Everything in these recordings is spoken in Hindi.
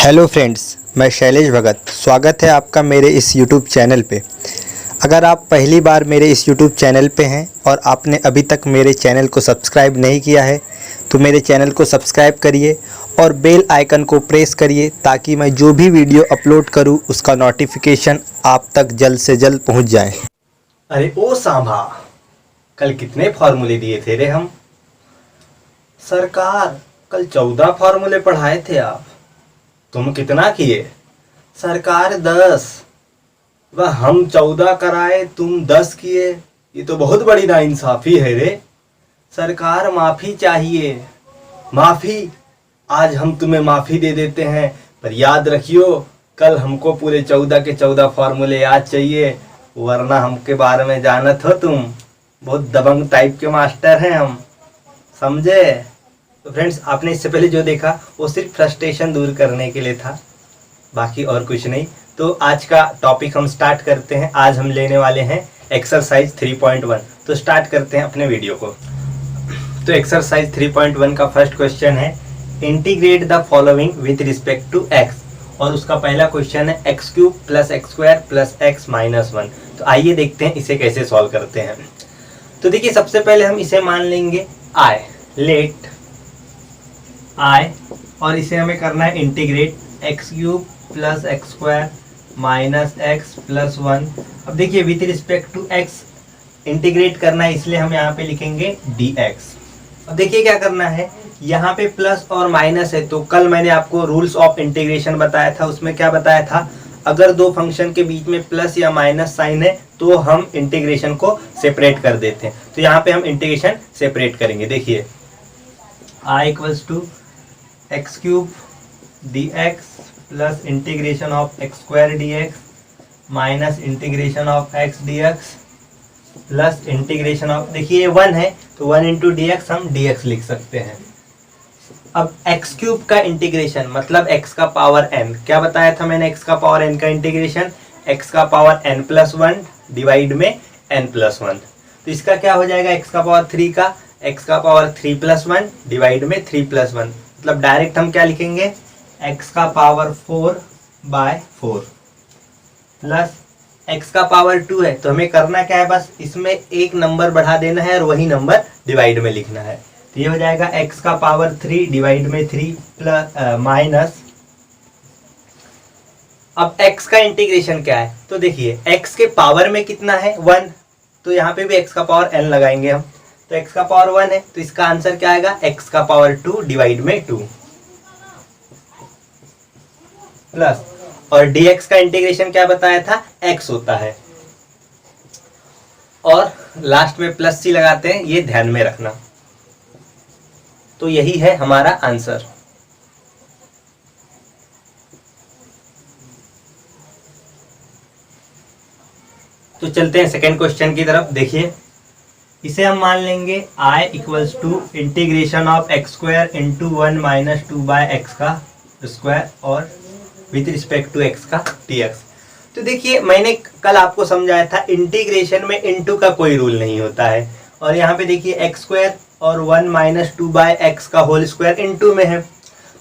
हेलो फ्रेंड्स, मैं शैलेश भगत। स्वागत है आपका मेरे इस यूट्यूब चैनल पे। अगर आप पहली बार मेरे इस यूट्यूब चैनल पे हैं और आपने अभी तक मेरे चैनल को सब्सक्राइब नहीं किया है तो मेरे चैनल को सब्सक्राइब करिए और बेल आइकन को प्रेस करिए ताकि मैं जो भी वीडियो अपलोड करूं उसका नोटिफिकेशन आप तक जल्द से जल्द पहुंच जाए। अरे ओ सांभा, कल कितने फार्मूले दिए थे रे हम? सरकार, कल 14 फार्मूले पढ़ाए थे आप। तुम कितना किए? सरकार 10। वह हम 14 कराए, तुम 10 किए। ये तो बहुत बड़ी नाइंसाफी है रे। सरकार माफी चाहिए, माफी। आज हम तुम्हें माफी दे देते हैं, पर याद रखियो कल हमको पूरे 14 के 14 फार्मूले याद चाहिए, वरना हमके बारे में जानत हो तुम, बहुत दबंग टाइप के मास्टर हैं हम, समझे? तो फ्रेंड्स, आपने इससे पहले जो देखा वो सिर्फ फ्रस्ट्रेशन दूर करने के लिए था, बाकी और कुछ नहीं। तो आज का टॉपिक हम स्टार्ट करते हैं। आज हम लेने वाले हैं एक्सरसाइज 3.1। तो स्टार्ट करते हैं अपने वीडियो को। तो एक्सरसाइज 3.1 का फर्स्ट क्वेश्चन है, integrate the following with respect to x. और उसका पहला क्वेश्चन है x cube plus x square plus x minus 1। तो आइए देखते हैं इसे कैसे सॉल्व करते हैं। तो देखिए, सबसे पहले हम इसे मान लेंगे आई, लेट आई, और इसे हमें करना है integrate x cube plus x square minus x plus 1। अब देखिए, with respect to x integrate करना है, इसलिए हम यहाँ पे लिखेंगे dx। अब देखिए क्या करना है, यहाँ पे प्लस और माइनस है, तो कल मैंने आपको रूल्स ऑफ इंटीग्रेशन बताया था। उसमें क्या बताया था, अगर दो फंक्शन के बीच में प्लस या माइनस साइन है तो हम इंटीग्रेशन को सेपरेट कर देते हैं। तो यहाँ पे हम इंटीग्रेशन सेपरेट करेंगे। देखिए, I equals to x cube dx plus integration of x square dx minus integration of x dx plus integration of, देखिए ये 1 है तो 1 इंटू dx हम dx लिख सकते हैं। अब x क्यूब का इंटीग्रेशन मतलब x का पावर n, क्या बताया था मैंने x का पावर n का इंटीग्रेशन, x का पावर n प्लस 1 डिवाइड में n प्लस 1। तो इसका क्या हो जाएगा, x का पावर 3 का x का पावर 3 प्लस 1 डिवाइड में 3 प्लस 1। मतलब डायरेक्ट हम क्या लिखेंगे, x का पावर 4/4 प्लस x का पावर 2 है, तो हमें करना क्या है, बस इसमें एक नंबर बढ़ा देना है और वही नंबर डिवाइड में लिखना है। तो ये हो जाएगा x का पावर 3 डिवाइड में 3 प्लस माइनस, अब x का इंटीग्रेशन क्या है, तो देखिए x के पावर में कितना है 1, तो यहाँ पे भी x का पावर n लगाएंगे हम। तो x का पावर 1 है तो इसका आंसर क्या आएगा, x का पावर 2 डिवाइड में 2 प्लस, और dx का इंटीग्रेशन क्या बताया था, x होता है, और लास्ट में प्लस c लगाते हैं, ये ध्यान में रखना। तो यही है हमारा आंसर। तो चलते हैं सेकेंड क्वेश्चन की तरफ। देखिए, इसे हम मान लेंगे i equals to integration of x square into 1 minus 2 by x का स्क्वायर और विथ रिस्पेक्ट टू एक्स का dx। तो देखिए, मैंने कल आपको समझाया था इंटीग्रेशन में इनटू का कोई रूल नहीं होता है, और यहाँ पे देखिए एक्स स्क्वायर और 1 माइनस 2 बाय एक्स का होल स्क्वायर इनटू में है,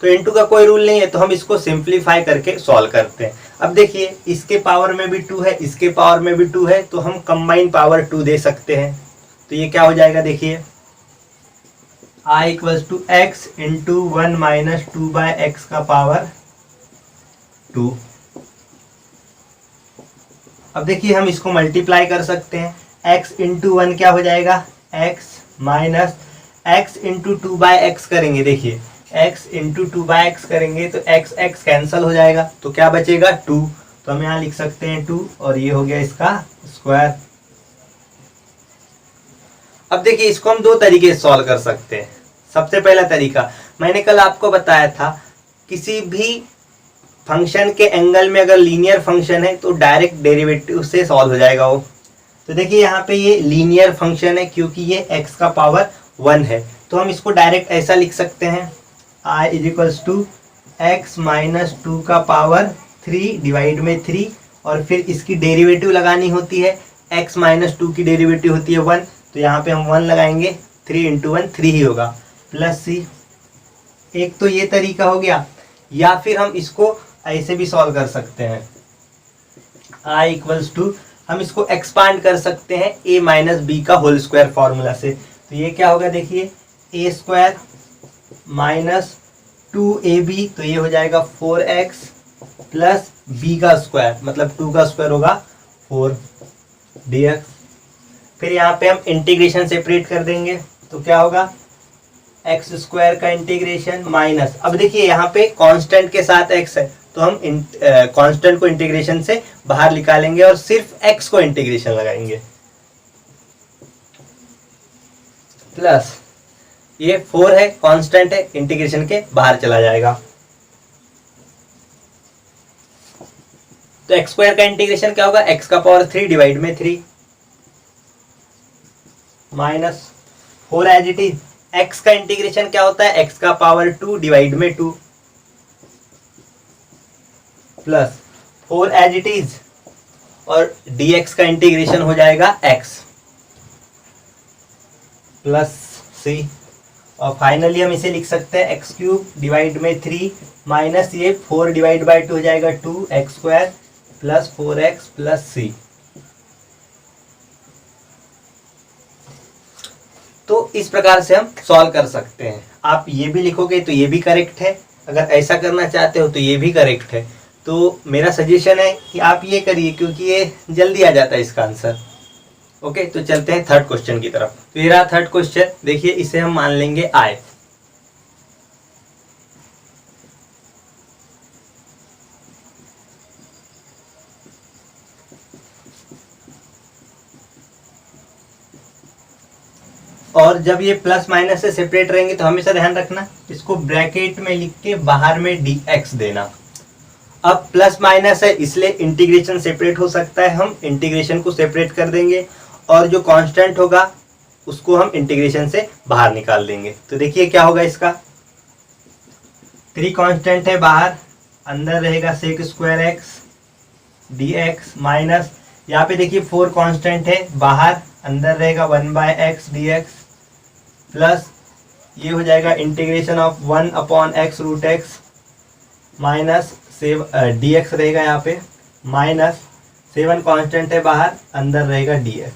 तो इनटू का कोई रूल नहीं है, तो हम इसको सिंप्लीफाई करके सॉल्व करते हैं। अब देखिए, इसके पावर में भी 2 है, इसके पावर में भी 2 है, तो हम कंबाइन पावर 2 दे सकते हैं। तो ये क्या हो जाएगा, देखिए i equals to x into 1 minus 2 by x का पावर 2। अब देखिए, हम इसको मल्टीप्लाई कर सकते हैं, x इंटू 1 क्या हो जाएगा, x minus x into 2 by x करेंगे, देखिए x इंटू 2 बाय एक्स करेंगे तो x x कैंसल हो जाएगा, तो क्या बचेगा 2। तो हम यहाँ लिख सकते हैं 2, और ये हो गया इसका स्क्वायर। अब देखिए, इसको हम दो तरीके से सॉल्व कर सकते हैं। सबसे पहला तरीका मैंने कल आपको बताया था, किसी भी फंक्शन के एंगल में अगर लीनियर फंक्शन है तो डायरेक्ट डेरिवेटिव से सॉल्व हो जाएगा वो। तो देखिए, यहाँ पे ये लीनियर फंक्शन है क्योंकि ये x का पावर 1 है, तो हम इसको डायरेक्ट ऐसा लिख सकते हैं, i is equals to x minus 2 का पावर 3 डिवाइड में 3, और फिर इसकी डेरिवेटिव लगानी होती है, x माइनस 2 की डेरिवेटिव होती है 1, तो यहाँ पे हम 1 लगाएंगे, 3 इंटू 1 3 ही होगा, प्लस c। एक तो ये तरीका हो गया। या फिर हम इसको ऐसे भी सॉल्व कर सकते हैं, i इक्वल्स टू, हम इसको एक्सपांड कर सकते हैं a माइनस बी का होल स्क्वायर फॉर्मूला से। तो ये क्या होगा, देखिए a स्क्वायर माइनस 2ab, तो ये हो जाएगा 4x प्लस b का स्क्वायर, मतलब 2 का स्क्वायर होगा 4 dx। फिर यहाँ पे हम इंटीग्रेशन सेपरेट कर देंगे, तो क्या होगा एक्स स्क्वायर का इंटीग्रेशन माइनस, अब देखिए यहाँ पे कांस्टेंट के साथ x है, तो हम कांस्टेंट को इंटीग्रेशन से बाहर निकालेंगे और सिर्फ x को इंटीग्रेशन लगाएंगे, प्लस ये 4 है, कांस्टेंट है, इंटीग्रेशन के बाहर चला जाएगा। तो एक्स स्क्वायर का इंटीग्रेशन क्या होगा, x का पावर 3 डिवाइड में 3 minus 4 as it is. x का इंटीग्रेशन क्या होता है, x का पावर 2 डिवाइड में 2 प्लस 4 एज इट इज, और dx का इंटीग्रेशन हो जाएगा x प्लस c, और फाइनली हम इसे लिख सकते हैं एक्स क्यूब डिवाइड में 3 माइनस ये 4 डिवाइड बाई 2 हो जाएगा 2x square plus 4x plus c। तो इस प्रकार से हम सॉल्व कर सकते हैं। आप ये भी लिखोगे तो ये भी करेक्ट है, अगर ऐसा करना चाहते हो तो ये भी करेक्ट है। तो मेरा सजेशन है कि आप ये करिए, क्योंकि ये जल्दी आ जाता है इसका आंसर। ओके, तो चलते हैं थर्ड क्वेश्चन की तरफ। तो ये रहा थर्ड क्वेश्चन, देखिए इसे हम मान लेंगे i। और जब ये प्लस माइनस से सेपरेट रहेंगे तो हमेशा ध्यान रखना इसको ब्रैकेट में लिख के बाहर में dx देना। अब प्लस माइनस है इसलिए इंटीग्रेशन सेपरेट हो सकता है, हम इंटीग्रेशन को सेपरेट कर देंगे और जो कांस्टेंट होगा उसको हम इंटीग्रेशन से बाहर निकाल देंगे। तो देखिए क्या होगा, इसका 3 कांस्टेंट है बाहर, अंदर रहेगा sec square x dx minus यहाँ पे देखिए 4 कांस्टेंट है बाहर, अंदर रहेगा 1/x dx प्लस ये हो जाएगा integration of 1/x root x minus dx रहेगा यहाँ पे माइनस 7 कांस्टेंट है बाहर, अंदर रहेगा dx।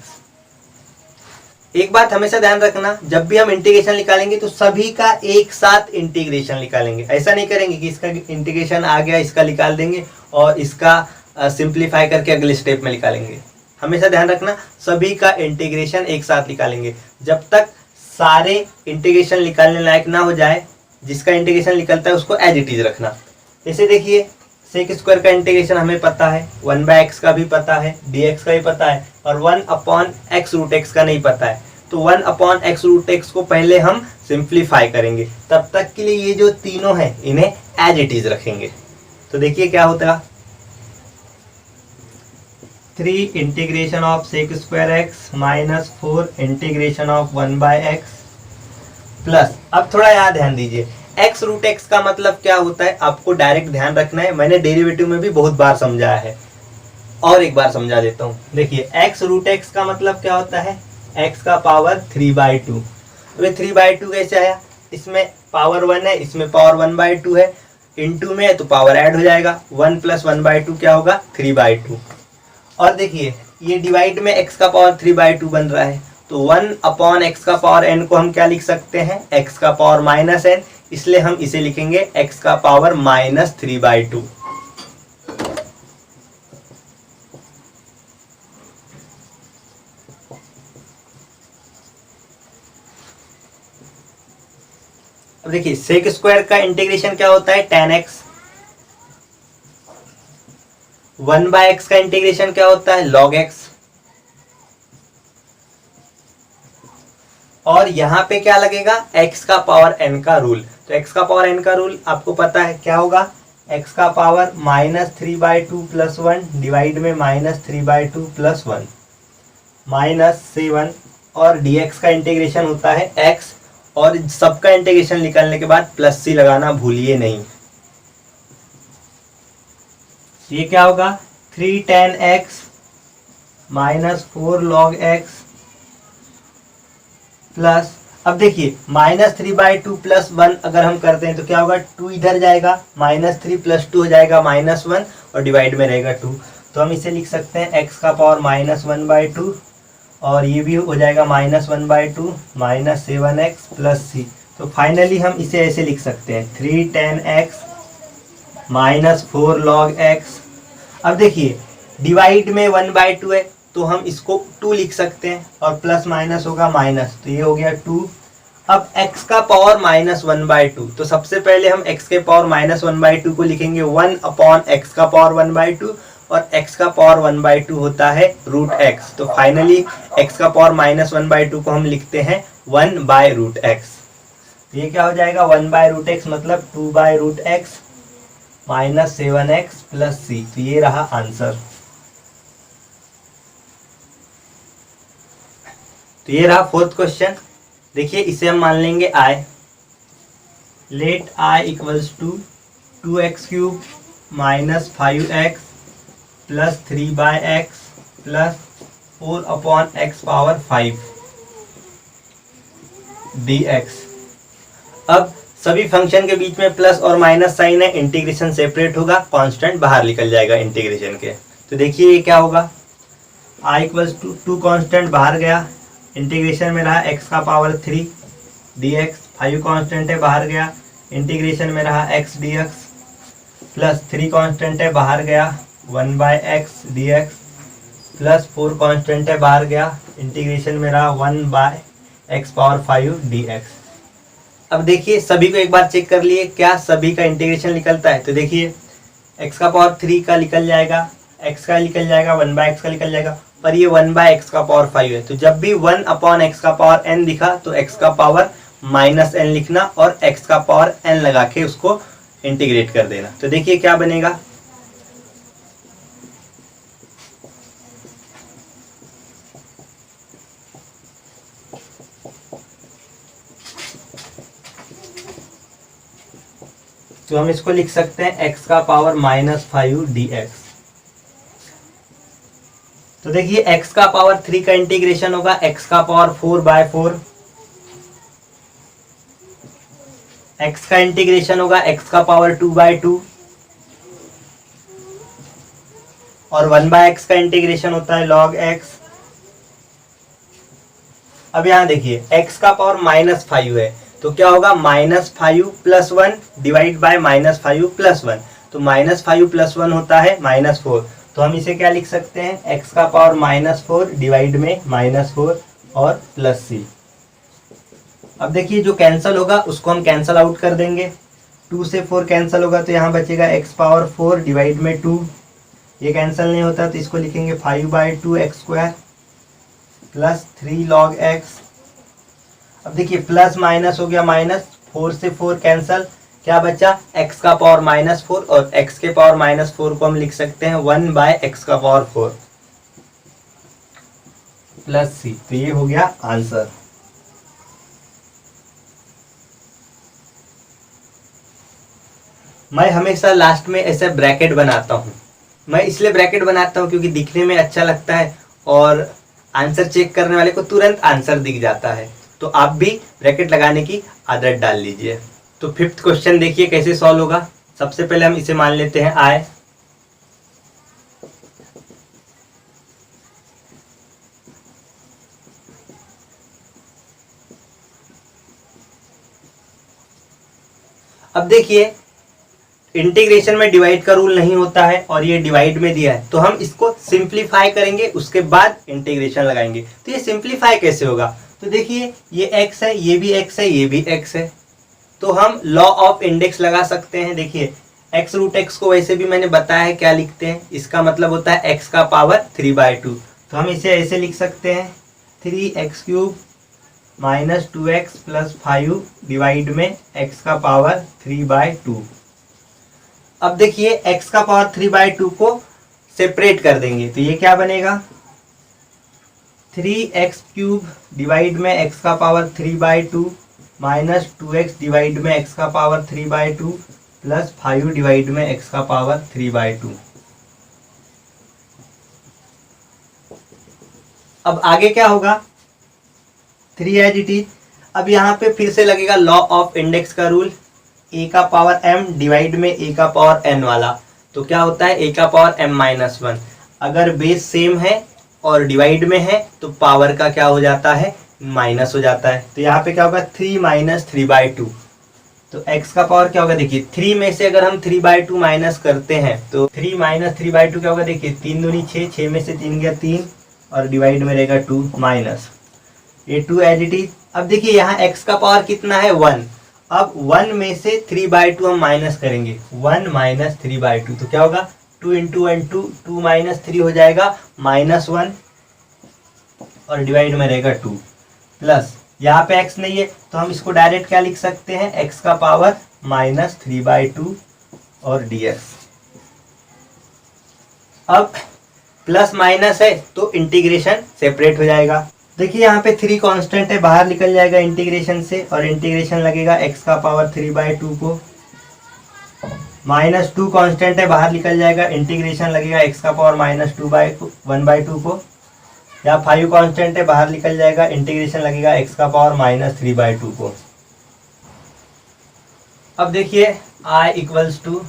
एक बात हमेशा ध्यान रखना, जब भी हम इंटीग्रेशन निकालेंगे तो सभी का एक साथ इंटीग्रेशन निकालेंगे। ऐसा नहीं करेंगे कि इसका इंटीग्रेशन आ गया इसका निकाल देंगे और इसका सिंप्लीफाई करके अगले स्टेप में निकालेंगे। हमेशा ध्यान रखना सभी का इंटीग्रेशन एक साथ निकालेंगे, जब तक सारे इंटीग्रेशन निकालने लायक ना हो जाए, जिसका इंटीग्रेशन निकलता है उसको एज इट इज रखना। जैसे देखिए सेक स्क्वायर का इंटीग्रेशन हमें पता है, 1/x का भी पता है, dx का भी पता है, और 1/x रूट x का नहीं पता है। तो 1/x रूट x को पहले हम सिंप्लीफाई करेंगे, तब तक के लिए ये जो तीनों हैं इन्हें एज इट इज रखेंगे। तो देखिए क्या होता है, 3 integration of sec square x minus 4 integration of 1/x plus, अब थोड़ा यहाँ ध्यान दीजिए, x रूट x का मतलब क्या होता है आपको डायरेक्ट ध्यान रखना है। मैंने डेरिवेटिव में भी बहुत बार समझाया है और एक बार समझा देता हूँ। देखिए x रूट x का मतलब क्या होता है, x का पावर 3/2। तो 3/2 कैसे आया, इसमें पावर 1 है, इसमें पावर 1/2 है, इनटू में है तो पावर ऐड हो जाएगा, 1 प्लस 1/2 क्या होगा 3/2। और देखिए ये डिवाइड में x का पावर 3/2 बन रहा है, तो 1/x का पावर n को हम क्या लिख सकते हैं, x का पावर माइनस n, इसलिए हम इसे लिखेंगे x का पावर माइनस 3/2। अब देखिए सेक स्क्वायर का इंटीग्रेशन क्या होता है, tan x। 1/x का इंटीग्रेशन क्या होता है, log x। और यहाँ पे क्या लगेगा, x का पावर n का रूल। तो x का पावर n का रूल आपको पता है क्या होगा, x का पावर माइनस 3/2 प्लस 1 डिवाइड में माइनस 3/2 प्लस 1 माइनस 7, और dx का इंटीग्रेशन होता है x, और सबका इंटीग्रेशन निकालने के बाद प्लस c लगाना भूलिए नहीं। ये क्या होगा, 3 tan x minus 4 log x plus, अब देखिए -3/2 + 1 अगर हम करते हैं तो क्या होगा, 2 इधर जाएगा, -3 + 2 हो जाएगा -1 और डिवाइड में रहेगा 2। तो हम इसे लिख सकते हैं x का पावर -1/2 और ये भी हो जाएगा -1/2 -7x + c। तो फाइनली हम इसे ऐसे लिख सकते हैं 3 tan x -4 log x। अब देखिए डिवाइड में 1/2 है तो हम इसको 2 लिख सकते हैं और प्लस माइनस होगा माइनस, तो ये हो गया 2। अब x का पावर -1/2, तो सबसे पहले हम x के पावर -1/2 को लिखेंगे 1/x का पावर 1/2 और x का पावर 1/2 होता है √x। तो फाइनली x का पावर -1/2 को हम लिखते हैं 1/√x। ये क्या हो जाएगा 1/√x मतलब 2/√x -7x + c। तो ये रहा आंसर। तो ये रहा फोर्थ क्वेश्चन। देखिए इसे हम मान लेंगे i। Let i equals to 2x³ -5x + 3/x + 4/x power 5 dx। अब सभी फंक्शन के बीच में प्लस और माइनस साइन है, इंटीग्रेशन सेपरेट होगा, कांस्टेंट बाहर निकल जाएगा इंटीग्रेशन के। तो देखिए ये क्या होगा, i इक्वल्स टू 2 कांस्टेंट बाहर गया, इंटीग्रेशन में रहा x का पावर 3 dx, 5 कांस्टेंट है बाहर गया, इंटीग्रेशन में रहा x dx प्लस 3 कांस्टेंट है बाहर गया 1/x dx प्लस 4 कांस्टेंट है बाहर गया, इंटीग्रेशन में रहा 1/x पावर 5 dx। अब देखिए सभी को एक बार चेक कर लिए क्या सभी का इंटीग्रेशन निकलता है। तो देखिए x का पावर 3 का निकल जाएगा, x का निकल जाएगा, 1/x का निकल जाएगा, पर ये 1/x का पावर 5 है। तो जब भी 1/x का पावर n दिखा तो x का पावर -n लिखना और x का पावर n लगा के उसको इंटीग्रेट कर देना। तो देखिए क्या बनेगा, तो हम इसको लिख सकते हैं x का पावर -5 dx। तो देखिए x का पावर 3 का इंटीग्रेशन होगा x का पावर 4/4, x का इंटीग्रेशन होगा x का पावर 2/2 और 1/x का इंटीग्रेशन होता है log x। अब यहां देखिए x का पावर -5 है तो क्या होगा -5 + 1 डिवाइड बाय -5 + 1, तो -5 + 1 होता है -4। तो हम इसे क्या लिख सकते हैं, x का पावर -4 डिवाइड में -4 और प्लस c। अब देखिए जो कैंसिल होगा उसको हम कैंसिल आउट कर देंगे, 2 से 4 कैंसिल होगा तो यहाँ बचेगा x पावर 4 डिवाइड में 2, ये कैंसिल नहीं होता तो इसको लिखेंगे 5/2x² प्लस 3 log x। अब देखिए प्लस माइनस हो गया माइनस, 4 से 4 कैंसिल, क्या बचा x का पावर -4 और x के पावर -4 को हम लिख सकते हैं 1/x का पावर 4 प्लस c। तो ये हो गया आंसर। मैं हमेशा लास्ट में ऐसे ब्रैकेट बनाता हूँ, मैं इसलिए ब्रैकेट बनाता हूँ क्योंकि दिखने में अच्छा लगता है और आंसर चेक करने वाले को तुरंत आंसर दिख जाता है। तो आप भी ब्रैकेट लगाने की आदत डाल लीजिए। तो फिफ्थ क्वेश्चन देखिए कैसे सॉल्व होगा। सबसे पहले हम इसे मान लेते हैं i। अब देखिए इंटीग्रेशन में डिवाइड का रूल नहीं होता है और ये डिवाइड में दिया है तो हम इसको सिंप्लीफाई करेंगे, उसके बाद इंटीग्रेशन लगाएंगे। तो ये सिंप्लीफाई कैसे होगा, तो देखिए ये x है, ये भी x है, ये भी x है, तो हम लॉ ऑफ इंडेक्स लगा सकते हैं। देखिए x√x को वैसे भी मैंने बताया है क्या लिखते हैं, इसका मतलब होता है x का पावर 3/2। तो हम इसे ऐसे लिख सकते हैं 3x³ -2x + 5 डिवाइड में x का पावर 3/2। अब देखिए x का पावर 3/2 को सेपरेट कर देंगे तो ये क्या बनेगा 3x³ डिवाइड में x का पावर 3/2 -2x डिवाइड में x का पावर 3/2 प्लस 5 डिवाइड में x का पावर 3/2। अब आगे क्या होगा 3 एज इट इज। अब यहाँ पे फिर से लगेगा लॉ ऑफ इंडेक्स का रूल, a का पावर m डिवाइड में a का पावर n वाला। तो क्या होता है a का पावर m-1। अगर बेस सेम है और डिवाइड में है तो पावर का क्या हो जाता है, माइनस हो जाता है। तो यहाँ पे क्या होगा 3 माइनस 3/2। तो x का पावर क्या होगा, देखिए 3 में से अगर हम 3/2 माइनस करते हैं तो 3 माइनस 3/2 क्या होगा, देखिए 3 दूनी 6, 6 में से 3 गया 3 और डिवाइड में रहेगा 2 माइनस ये 2 एज इट इज। अब देखिए यहाँ x का पावर कितना है 1। अब 1 में से 3/2 हम माइनस करेंगे, 1 माइनस 3/2 तो क्या होगा 2 इंटू 1 2, 2 माइनस 3 हो जाएगा -1 और डिवाइड में रहेगा 2 प्लस यहाँ पे x नहीं है तो हम इसको डायरेक्ट क्या लिख सकते हैं, x का पावर -3/2 और dx। अब प्लस माइनस है तो इंटीग्रेशन सेपरेट हो जाएगा। देखिए यहाँ पे 3 कांस्टेंट है, बाहर निकल जाएगा इंटीग्रेशन से और इंटीग्रेशन लगेगा x का पावर 3/2 को, -2 कांस्टेंट है, बाहर निकल जाएगा इंटीग्रेशन लगेगा x का पावर -1/2 को, या 5 कांस्टेंट है, बाहर निकल जाएगा इंटीग्रेशन लगेगा x का पावर -3/2 को। अब देखिए i इक्वल्स टू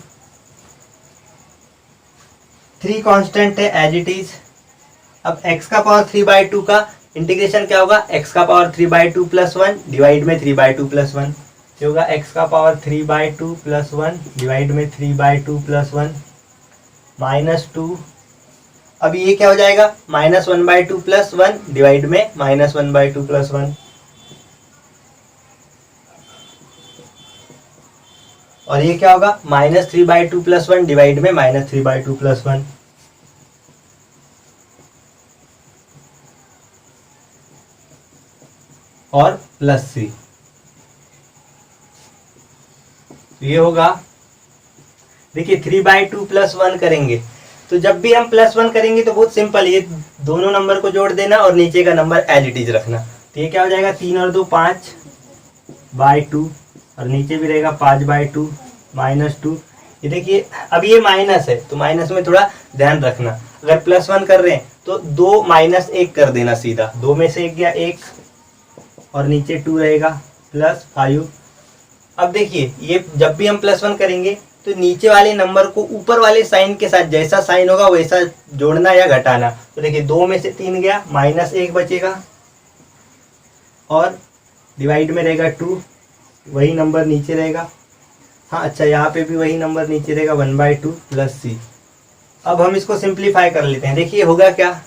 3 कांस्टेंट है एज इट इज। अब x का पावर 3/2 का इंटीग्रेशन क्या होगा, x का पावर 3/2 प्लस 1 डिवाइड में 3/2 प्लस 1 ये होगा x का पावर 3/2 प्लस 1 डिवाइड में 3/2 प्लस 1 -2। अब ये क्या हो जाएगा -1/2 प्लस 1 डिवाइड में -1/2 प्लस 1 और ये क्या होगा -3/2 प्लस 1 डिवाइड में -3/2 प्लस 1 और प्लस c। ये होगा देखिए 3/2 प्लस 1 करेंगे तो जब भी हम प्लस 1 करेंगे तो बहुत सिंपल, ये दोनों नंबर को जोड़ देना और नीचे का नंबर एज इट इज रखना। तो ये क्या हो जाएगा 3 और 2 5/2 और नीचे भी रहेगा 5/2 -2। ये देखिए अब ये माइनस है तो माइनस में थोड़ा ध्यान रखना, अगर प्लस 1 कर रहे हैं तो 2 माइनस 1 कर देना सीधा, 2 में से 1 गया 1 और नीचे 2 रहेगा प्लस 5। अब देखिए ये जब भी हम प्लस 1 करेंगे तो नीचे वाले नंबर को ऊपर वाले साइन के साथ जैसा साइन होगा वैसा जोड़ना या घटाना। तो देखिए 2 में से 3 गया -1 बचेगा और डिवाइड में रहेगा 2, वही नंबर नीचे रहेगा। हाँ अच्छा यहाँ पे भी वही नंबर नीचे रहेगा 1/2 प्लस c। अब हम इसको सिंप्लीफाई कर लेते हैं। देखिए होगा क्या,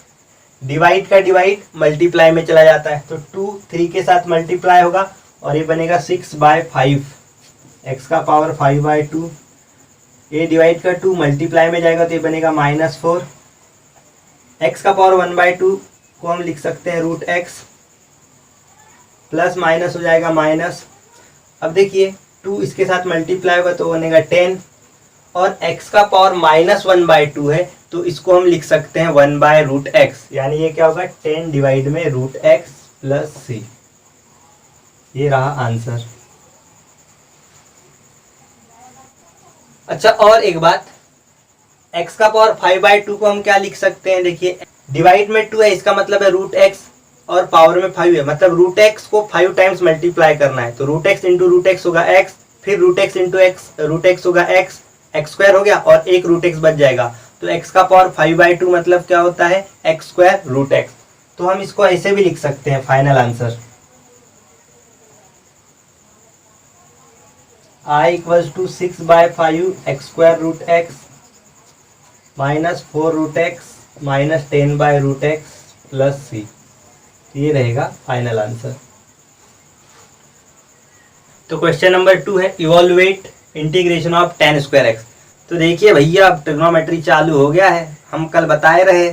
डिवाइड का डिवाइड मल्टीप्लाई में चला जाता है तो 2 3 के साथ मल्टीप्लाई होगा और ये बनेगा 6/5 x का पावर 5/2। ये डिवाइड का 2 मल्टीप्लाई में जाएगा तो ये बनेगा -4। x का पावर 1/2 को हम लिख सकते हैं √x प्लस माइनस हो जाएगा माइनस। अब देखिए 2 इसके साथ मल्टीप्लाई होगा तो बनेगा 10 और x का पावर -1/2 है तो इसको हम लिख सकते हैं 1/√x, यानी ये क्या होगा 10 डिवाइड में √x प्लस c। ये रहा आंसर। अच्छा और एक बात, x का पावर 5/2 को हम क्या लिख सकते हैं, देखिए डिवाइड में 2 है इसका मतलब है √x और पावर में 5 है, मतलब √x को 5 टाइम्स मल्टीप्लाई करना है तो √x इंटू √x होगा x, फिर √x इंटू √x होगा x² हो गया और एक √x बच जाएगा। तो x का पावर 5/2 मतलब क्या होता है x² √x। तो हम इसको ऐसे भी लिख सकते हैं final answer I equals to 6/5 x² √x -4 √x -10/√x plus c। ये रहेगा फाइनल आंसर। तो क्वेश्चन नंबर 2 है इवॉल्युएट इंटीग्रेशन ऑफ tan² x। तो देखिए भैया अब ट्रिग्नोमेट्री चालू हो गया है। हम कल बताए रहे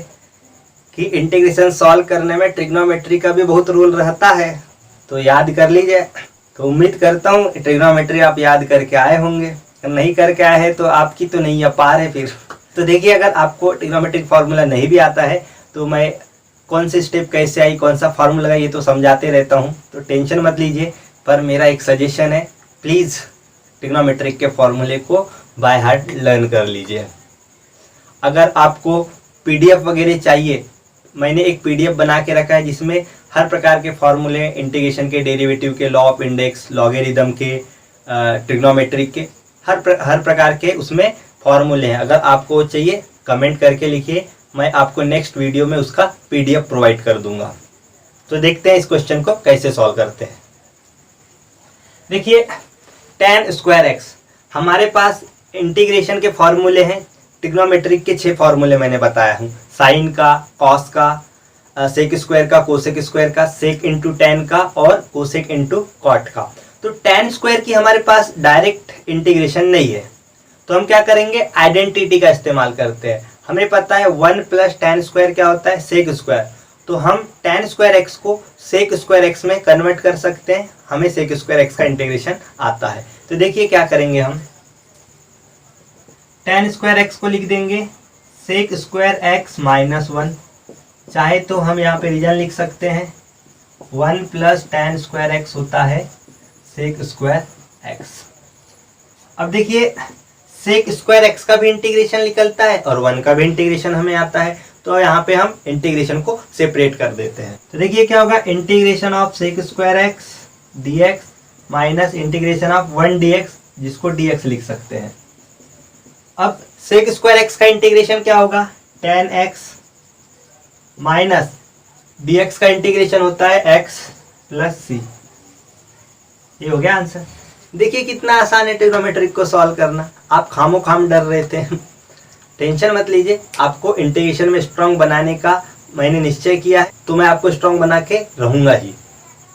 कि इंटीग्रेशन सॉल्व करने में ट्रिग्नोमेट्री का भी बहुत रोल रहता है, तो याद कर लीजिए। तो उम्मीद करता हूँ ट्रिग्नोमेट्री आप याद करके आए होंगे, अगर नहीं करके आए हैं तो आपकी तो नहीं अपार है फिर। तो देखिए अगर आपको ट्रिग्नोमेट्रिक फार्मूला नहीं भी आता है तो मैं कौन से स्टेप कैसे आई, कौन सा फार्मूला लगा, ये तो समझाते रहता हूँ, तो टेंशन मत लीजिए। पर मेरा एक सजेशन है, प्लीज़ ट्रिग्नोमेट्रिक के फॉर्मूले को बाय हार्ट लर्न कर लीजिए। अगर आपको पीडीएफ वगैरह चाहिए, मैंने एक पीडीएफ बना के रखा है जिसमें हर प्रकार के फॉर्मूले, इंटीग्रेशन के, डेरिवेटिव के, लॉ ऑफ इंडेक्स, लॉगरिदम के, ट्रिग्नोमेट्रिक के, हर प्रकार के उसमें फॉर्मूले हैं। अगर आपको चाहिए कमेंट करके लिखिए, मैं आपको नेक्स्ट वीडियो में उसका PDF प्रोवाइड कर दूंगा। तो देखते हैं इस क्वेश्चन को कैसे सॉल्व करते हैं। देखिए tan स्क्वायर x, हमारे पास इंटीग्रेशन के फॉर्मूले हैं, ट्रिग्नोमेट्रिक के 6 फॉर्मूले मैंने बताया हूँ, साइन का, कॉस का, सेक स्क्वायर का, कोसेक स्क्वायर का, सेक इंटू टेन का और कोसेक इंटू कॉट का। तो tan स्क्वायर की हमारे पास डायरेक्ट इंटीग्रेशन नहीं है, तो हम क्या करेंगे, आइडेंटिटी का इस्तेमाल करते हैं। हमें पता है 1 प्लस tan स्क्वायर क्या होता है, सेक स्क्वायर। तो हम tan स्क्वायर एक्स को सेक स्क्वायर एक्स में कन्वर्ट कर सकते हैं, हमें सेक स्क्वायर एक्स का इंटीग्रेशन आता है। तो देखिए क्या करेंगे, हम tan स्क्वायर एक्स को लिख देंगे सेक स्क्वायर एक्स माइनस 1, चाहे तो हम यहाँ पे रीजन लिख सकते हैं 1 प्लस tan स्क्वायर एक्स होता है सेक स्क्वायर एक्स। अब देखिए सेक स्क्वायर एक्स का भी इंटीग्रेशन निकलता है और 1 का भी इंटीग्रेशन हमें आता है, तो यहाँ पे हम इंटीग्रेशन को सेपरेट कर देते हैं। तो देखिए क्या होगा, integration of sec square x dx minus integration of 1 dx, जिसको dx लिख सकते हैं। अब सेक स्क्वायर एक्स का इंटीग्रेशन क्या होगा, tan x माइनस dx का इंटीग्रेशन होता है x प्लस सी। ये हो गया आंसर। देखिए कितना आसान है ट्रिग्नोमेट्रिक को सॉल्व करना। आप खामो खाम डर रहे थे टेंशन मत लीजिए, आपको इंटीग्रेशन में स्ट्रांग बनाने का मैंने निश्चय किया है, तो मैं आपको स्ट्रांग बना के रहूँगा ही।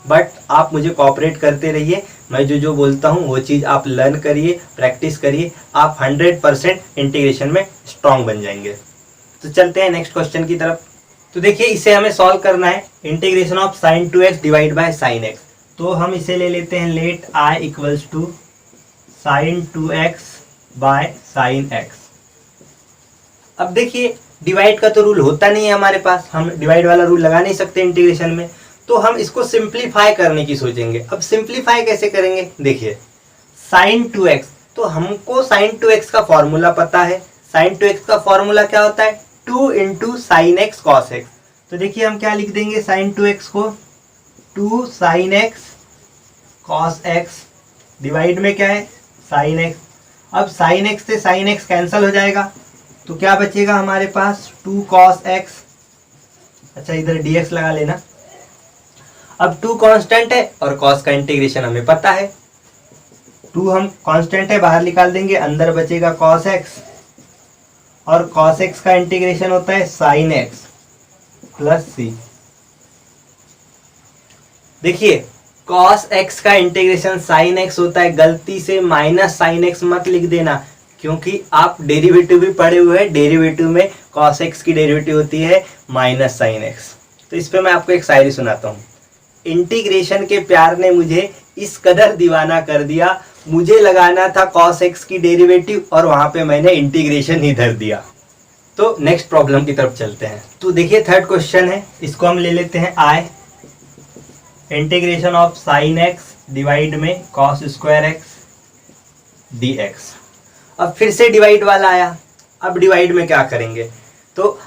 बट आप मुझे कोऑपरेट करते रहिए, मैं जो बोलता हूँ वो चीज़ आप लर्न करिए, प्रैक्टिस करिए, आप 100% इंटीग्रेशन में स्ट्रांग बन जाएंगे। तो चलते हैं नेक्स्ट क्वेश्चन की तरफ। तो देखिए इसे हमें सॉल्व करना है, integration of sin 2x divide by sin x। तो हम इसे ले लेते हैं, let I equals to sin 2x by sin x। अब देखिए डिवाइड का तो रूल होता नहीं है हमारे पास, हम डिवाइड वाला रूल लगा नहीं सकते इंटीग्रेशन में, तो हम इसको सिंप्लीफाई करने की सोचेंगे। अब सिंप्लीफाई कैसे करेंगे, देखिए sin 2x, तो हमको sin 2x का फॉर्मूला पता है। sin 2x का फॉर्मूला क्या होता है, 2 into sine x cos x. तो देखिए हम क्या लिख देंगे, sin 2x को 2 sin x cos x divide में क्या है sin x। अब sin x से sin x कैंसिल हो जाएगा, तो क्या बचेगा हमारे पास 2 cos x। अच्छा इधर dx लगा लेना। अब 2 कांस्टेंट है और cos का इंटीग्रेशन हमें पता है, 2 हम कांस्टेंट है बाहर निकाल देंगे, अंदर बचेगा cos x और cos x का इंटीग्रेशन होता है sin x प्लस c। देखिए cos x का इंटीग्रेशन sin x होता है, गलती से माइनस sin x मत लिख देना, क्योंकि आप डेरिवेटिव भी पढ़े हुए हैं, डेरिवेटिव में cos x की डेरिवेटिव होती है माइनस sin x। तो इस पे मैं आपको एक शायरी सुनाता हूँ। इंटीग्रेशन के प्यार ने मुझे इस कदर दीवाना कर दिया, मुझे लगाना था cos x की डेरिवेटिव और वहां पे मैंने इंटीग्रेशन ही धर दिया। तो नेक्स्ट प्रॉब्लम की तरफ चलते हैं। तो देखिए थर्ड क्वेश्चन है, इसको हम ले लेते हैं I integration of sin x divide में cos स्क्वायर x dx। अब फिर से डिवाइड वाला आया, अब डिवाइड में क्या करेंगे, तो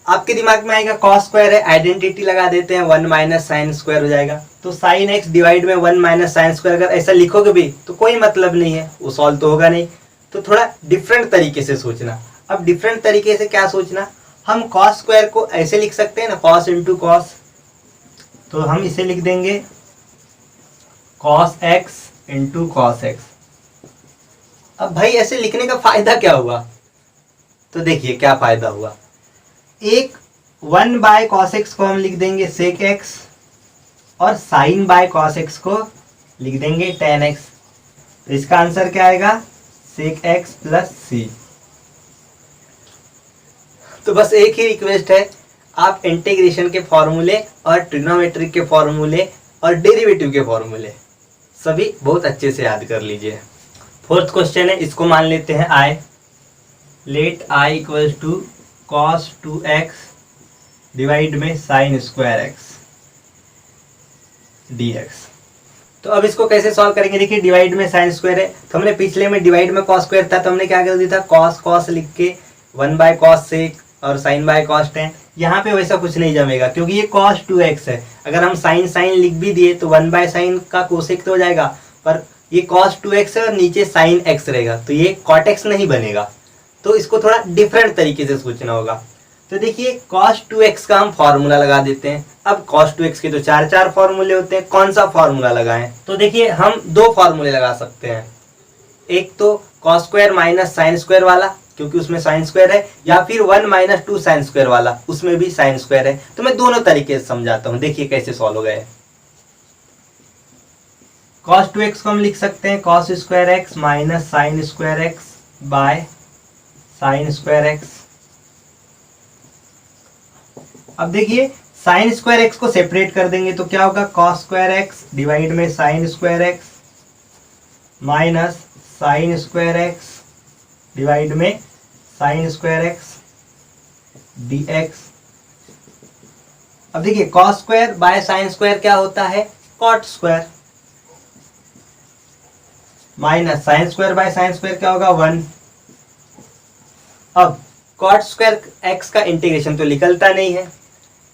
आपके दिमाग में आएगा cos स्क्वायर है, आइडेंटिटी लगा देते हैं, 1 माइनस साइन स्क्वायर हो जाएगा। तो sin x डिवाइड में 1 माइनस साइन स्क्वायर, अगर ऐसा लिखोगे भी तो कोई मतलब नहीं है, वो सॉल्व तो होगा नहीं। तो थोड़ा डिफरेंट तरीके से सोचना। अब डिफरेंट तरीके से क्या सोचना, हम cos स्क्वायर को ऐसे लिख सकते हैं ना, cos इंटू कॉस। तो हम इसे लिख देंगे cos x into cos x. अब भाई ऐसे लिखने का फायदा क्या हुआ, तो देखिए क्या फायदा हुआ, एक 1 बाय कॉस एक्स को हम लिख देंगे सेक एक्स और साइन बाय कॉस एक्स को लिख देंगे टेन एक्स। तो इसका आंसर क्या आएगा, सेक एक्स प्लस सी। तो बस एक ही रिक्वेस्ट है, आप इंटीग्रेशन के फॉर्मूले और ट्रिग्नोमेट्रिक के फॉर्मूले और डेरिवेटिव के फॉर्मूले सभी बहुत अच्छे से याद कर लीजिए। फोर्थ क्वेश्चन है, इसको मान लेते हैं I. Let I equals to cos 2x divide में साइन स्क्वायर एक्स dx। तो अब इसको कैसे सॉल्व करेंगे, देखिए डिवाइड में साइन स्क्वायर है, तो हमने पिछले में डिवाइड में कॉस स्क्वायर था, तो हमने क्या कर दिया था, कॉस कॉस लिख के 1 बाय कॉस सेक और साइन बाय कॉस टेन। यहाँ पे वैसा कुछ नहीं जमेगा क्योंकि ये cos 2x है। अगर हम साइन साइन लिख भी दिए तो 1/sin का कोसेक तो हो जाएगा, पर ये cos 2x है और नीचे sin x रहेगा तो ये cot x नहीं बनेगा। तो इसको थोड़ा डिफरेंट तरीके से सोचना होगा। तो देखिए cos 2x का हम फॉर्मूला लगा देते हैं। अब cos 2x के तो चार फॉर्मूले होते हैं, कौन सा फॉर्मूला लगाएं? तो देखिए हम दो फॉर्मूले लगा सकते हैं, एक तो cos square minus sine square वाला क्योंकि उसमें साइन स्क्वायर है, या फिर 1 - 2 साइन स्क्वायर वाला, उसमें भी साइन स्क्वायर है। तो मैं दोनों तरीके से समझाता हूँ, देखिए कैसे सॉल्व हो गए। cos 2x को हम लिख सकते हैं cos square x minus sine square x by sine square x। अब देखिए साइन स्क्वायर x को सेपरेट कर देंगे तो क्या होगा, cos स्क्वायर x डिवाइड में sine square x minus sine square x divide में साइन स्क्वायर x dx। अब देखिए cos square by sine square क्या होता है, cot square, minus sine square by sine square क्या होगा, 1। अब cot स्क्वायर x का इंटीग्रेशन तो निकलता नहीं है,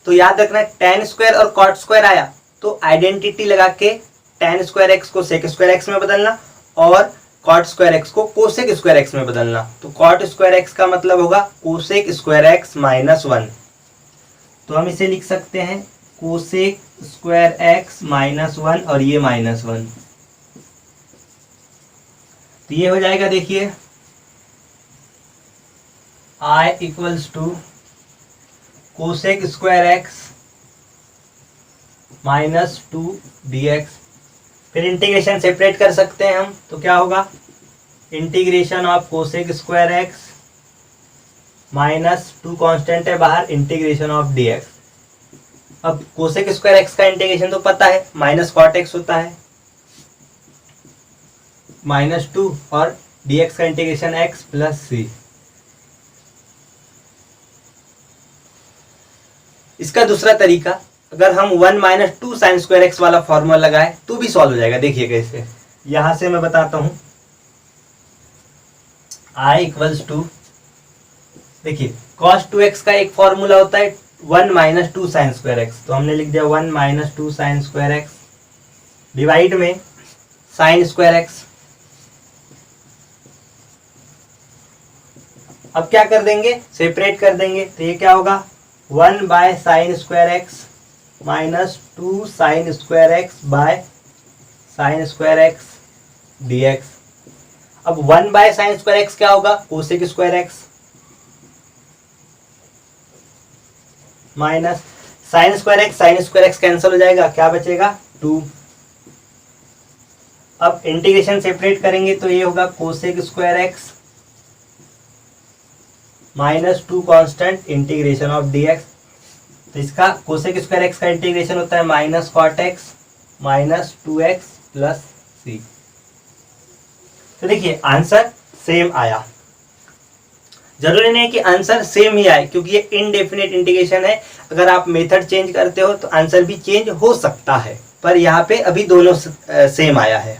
तो याद रखना tan स्क्वायर और cot स्क्वायर आया तो आइडेंटिटी लगा के tan स्क्वायर x को sec स्क्वायर x में बदलना और cot स्क्वायर x को कोसेक स्क्वायर x में बदलना। तो cot स्क्वायर x का मतलब होगा कोसेक स्क्वायर x माइनस 1। तो हम इसे लिख सकते हैं कोसेक स्क्वायर x माइनस 1 और ये माइनस 1। तो ये हो जाएगा, देखिए I equals to cosec square x minus 2 dx। फिर इंटीग्रेशन सेपरेट कर सकते हैं हम, तो क्या होगा, integration of cosec square x minus 2 constant है बाहर, इंटीग्रेशन ऑफ dx। अब कोसेक स्क्वायर x का इंटीग्रेशन तो पता है, माइनस cot x होता है माइनस 2 और dx का इंटीग्रेशन x प्लस c। इसका दूसरा तरीका, अगर हम 1 - 2 साइन स्क्वायर एक्स वाला फॉर्मूला लगाए तो भी सॉल्व हो जाएगा। देखिए कैसे, यहां से मैं बताता हूं, I इक्वल्स टू, देखिए cos 2x का एक फॉर्मूला होता है 1 - 2 साइन स्क्वायर एक्स, तो हमने लिख दिया 1 - 2 साइन स्क्वायर एक्स डिवाइड में साइन स्क्वायर एक्स। अब क्या कर देंगे, सेपरेट कर देंगे, तो ये क्या होगा, 1 by sine square x minus 2 sine square x by sine square x dx। अब 1 बाय साइन स्क्वायर एक्स क्या होगा, cosec square x minus sine square x cancel हो जाएगा, क्या बचेगा, 2। अब इंटीग्रेशन सेपरेट करेंगे तो ये होगा cosec square x minus 2 constant integration of dx। तो इसका कोसेक स्क्वायर एक्स का इंटीग्रेशन होता है minus cot x minus 2x plus c। तो देखिए आंसर सेम आया। जरूरी नहीं कि आंसर सेम ही आए क्योंकि ये इनडेफिनेट इंटीग्रेशन है, अगर आप मेथड चेंज करते हो तो आंसर भी चेंज हो सकता है, पर यहाँ पे अभी दोनों सेम आया है।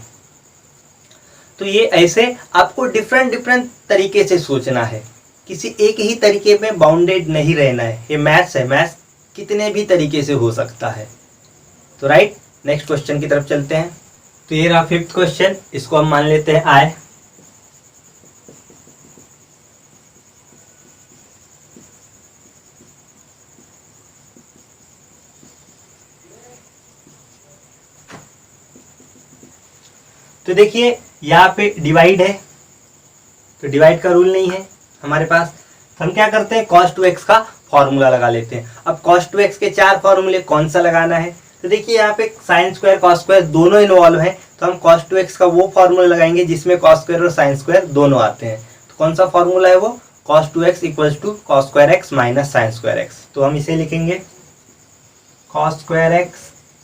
तो ये ऐसे आपको डिफरेंट तरीके से सोचना है, किसी एक ही तरीके में बाउंडेड नहीं रहना है। ये मैथ्स है, मैथ्स कितने भी तरीके से हो सकता है। तो राइट, नेक्स्ट क्वेश्चन की तरफ चलते हैं। तो ये रहा 5th क्वेश्चन, इसको हम मान लेते हैं I। तो देखिए यहाँ पे डिवाइड है, तो डिवाइड का रूल नहीं है हमारे पास, तो हम क्या करते हैं, cos 2x का फॉर्मूला लगा लेते हैं। अब cos 2x के 4 फॉर्मूले कौन सा लगाना है, तो देखिए यहाँ पे साइन स्क्वायर cos स्क्वायर दोनों इन्वॉल्व है, तो हम cos 2x का वो फॉर्मूला लगाएंगे जिसमें cos स्क्वायर और साइन स्क्वायर दोनों आते हैं। तो कौन सा फॉर्मूला है वो, cos 2x equals to cos square x minus sine square x। तो हम इसे लिखेंगे cos square x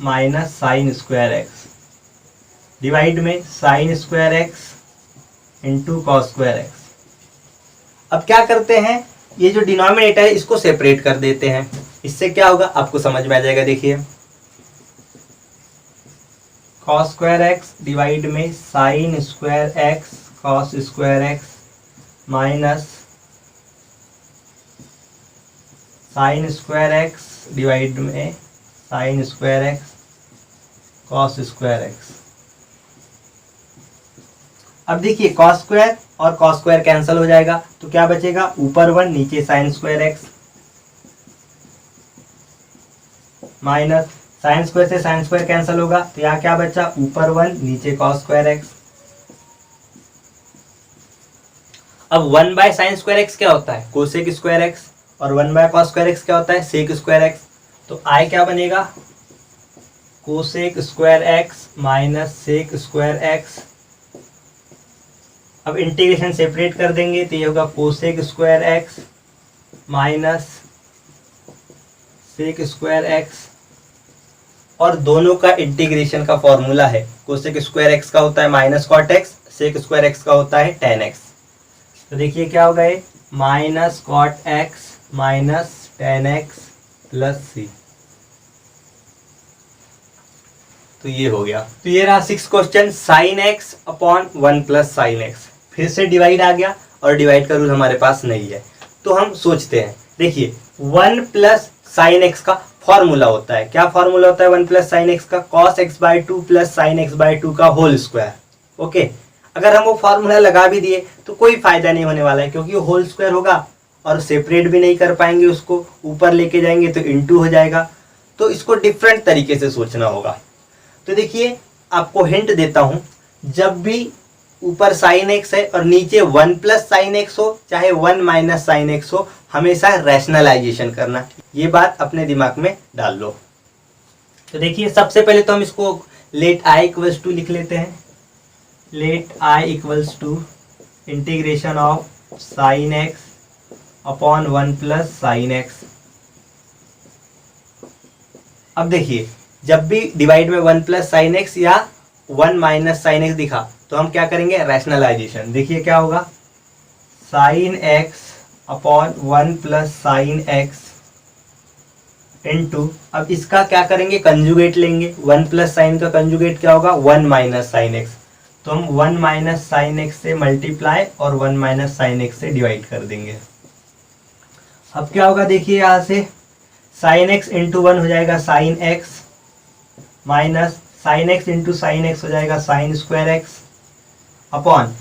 minus sine square x divide में sine square x into cos square x। अब क्या करते हैं, ये जो डिनोमिनेटर है इसको सेपरेट कर देते हैं, इससे क्या होगा आपको समझ में आ जाएगा। देखिए cos स्क्वायर x डिवाइड में sine square x cos square x minus sine square x divide में sine square x cos square x. अब देखिए कॉस स्क्वायर और कॉस स्क्वायर कैंसिल हो जाएगा तो क्या बचेगा, ऊपर 1 नीचे sine square x minus sine square से साइन स्क्वायर कैंसिल होगा तो यहाँ क्या बचा, ऊपर 1 नीचे कॉस स्क्वायर एक्स। अब 1 बाय साइन स्क्वायर एक्स क्या होता है, कोसेक स्क्वायर एक्स, और 1 बाय कॉस स्क्वायर एक्स क्या होता है, सेक स्क्वायर एक्स। तो आई क्या बनेगा, cosec square x minus sec square x. अब इंटीग्रेशन सेपरेट कर देंगे तो ये होगा cosec square x minus sec square x, और दोनों का इंटीग्रेशन का फॉर्मूला है, कोसेक स्क्वायर एक्स का होता है minus cot x, sec square x का होता है टेन एक्स। तो देखिए क्या होगा, ये minus cot x minus tan x plus सी। तो ये हो गया। तो ये रहा 6 question, sine x upon 1 plus sine x. फिर से डिवाइड आ गया और डिवाइड का रूल हमारे पास नहीं है तो हम सोचते हैं। देखिए 1 प्लस साइन एक्स का फॉर्मूला होता है, क्या फॉर्मूला होता है 1 प्लस साइन एक्स का, cos x by 2 plus sine x by 2 का होल स्क्वायर। ओके, अगर हम वो फॉर्मूला लगा भी दिए तो कोई फायदा नहीं होने वाला है क्योंकि वो होल स्क्वायर होगा और सेपरेट भी नहीं कर पाएंगे, उसको ऊपर लेके जाएंगे तो इनटू हो जाएगा। तो इसको डिफरेंट तरीके से सोचना होगा। तो देखिए आपको हिंट देता हूं, जब भी ऊपर साइन एक्स है और नीचे 1 प्लस साइन एक्स हो चाहे 1 माइनस साइन एक्स हो, हमेशा रैशनलाइजेशन करना, ये बात अपने दिमाग में डाल लो। तो देखिए सबसे पहले तो हम इसको लेट आई इक्वल्स टू लिख लेते हैं, let I equals to integration of sine x upon 1 plus sine x. अब देखिए जब भी डिवाइड में 1 प्लस साइन एक्स या 1 माइनस साइन एक्स दिखा तो हम क्या करेंगे, रैशनलाइजेशन। देखिए क्या होगा, sign x upon 1 plus sine x into, अब इसका क्या करेंगे, कंजुगेट लेंगे। 1 प्लस साइन का कंजुगेट क्या होगा, 1 माइनस साइन एक्स। तो हम 1 माइनस साइन एक्स से मल्टीप्लाई और 1 माइनस साइन एक्स से डिवाइड कर देंगे। अब क्या होगा, देखिए यहाँ से साइन एक्स इंटू 1 हो जाएगा sine x minus sine x into sine x हो जाएगा sine square x upon,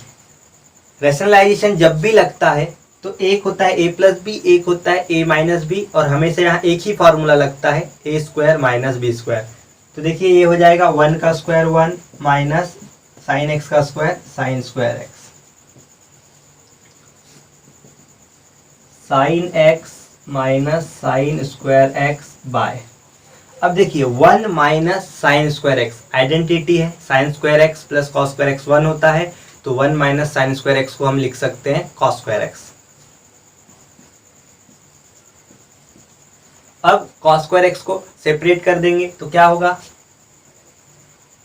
rationalisation जब भी लगता है तो एक होता है ए प्लस बी, एक होता है ए माइनस बी, और हमेशा यहाँ एक ही फॉर्मूला लगता है A square minus B square. तो देखिए ये हो जाएगा 1 का स्क्वायर 1 माइनस साइन एक्स का square sine square x, sine x minus sine square x by. अब देखिए 1 minus sine square x identity है, sine square x plus cos square x 1 होता है, तो 1 माइनस साइन स्क्वायर एक्स को हम लिख सकते हैं कॉस स्क्वायर एक्स। अब कॉस स्क्वायर एक्स को सेपरेट कर देंगे तो क्या होगा,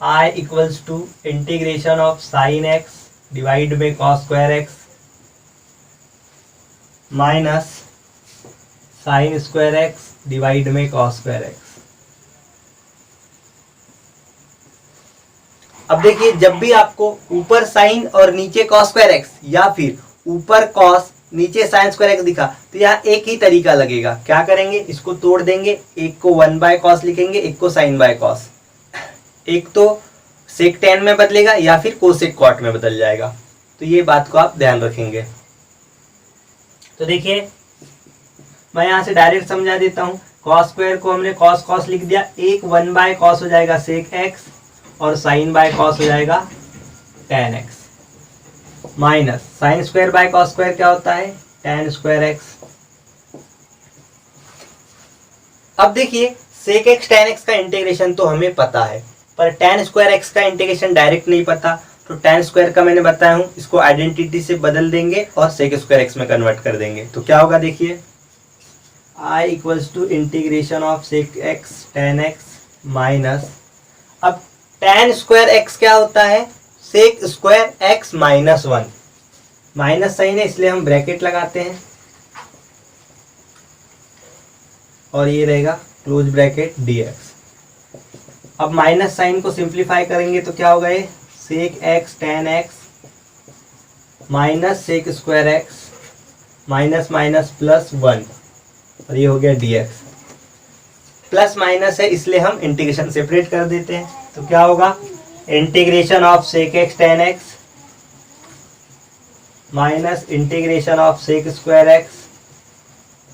I equals to integration of sine x divide by cos square x minus sine square x divide में कॉस स्क्वायर एक्स। अब देखिए जब भी आपको ऊपर साइन और नीचे कॉस स्क्वायर एक्स या फिर ऊपर कॉस नीचे साइन स्क्वायर एक्स दिखा तो यहाँ एक ही तरीका लगेगा, क्या करेंगे, इसको तोड़ देंगे, एक को 1 बाय कॉस लिखेंगे, एक को साइन बाय कॉस, एक तो सेक टेन में बदलेगा या फिर कोसेक कॉट में बदल जाएगा। तो ये बात को आप ध्यान रखेंगे। तो देखिए मैं यहाँ से डायरेक्ट समझा देता हूँ, कॉस स्क्वायर को हमने कॉस कॉस लिख दिया, एक 1 बाय कॉस हो जाएगा सेक एक्स और साइन बाय कॉस हो जाएगा tan x minus sine square by cos square क्या होता है, टेन स्क्वायर एक्स। अब देखिए सेक एक्स टेन एक्स का इंटीग्रेशन तो हमें पता है पर टेन स्क्वायर एक्स का इंटीग्रेशन डायरेक्ट नहीं पता, तो टेन स्क्वायर का मैंने बताया हूँ, इसको आइडेंटिटी से बदल देंगे और सेक स्क्वायर एक्स में कन्वर्ट कर देंगे। तो क्या होगा, देखिए I equals to integration of sec x tan x minus, अब टेन स्क्वायर एक्स क्या होता है, sec square x minus 1, minus sign है इसलिए हम ब्रैकेट लगाते हैं और ये रहेगा क्लोज ब्रैकेट dx। अब माइनस साइन को सिंप्लीफाई करेंगे तो क्या होगा, ये sec x tan x minus sec square x minus minus plus 1 और ये हो गया dx। प्लस माइनस है इसलिए हम इंटीग्रेशन सेपरेट कर देते हैं। तो क्या होगा, integration of sec x tan x minus integration of sec square x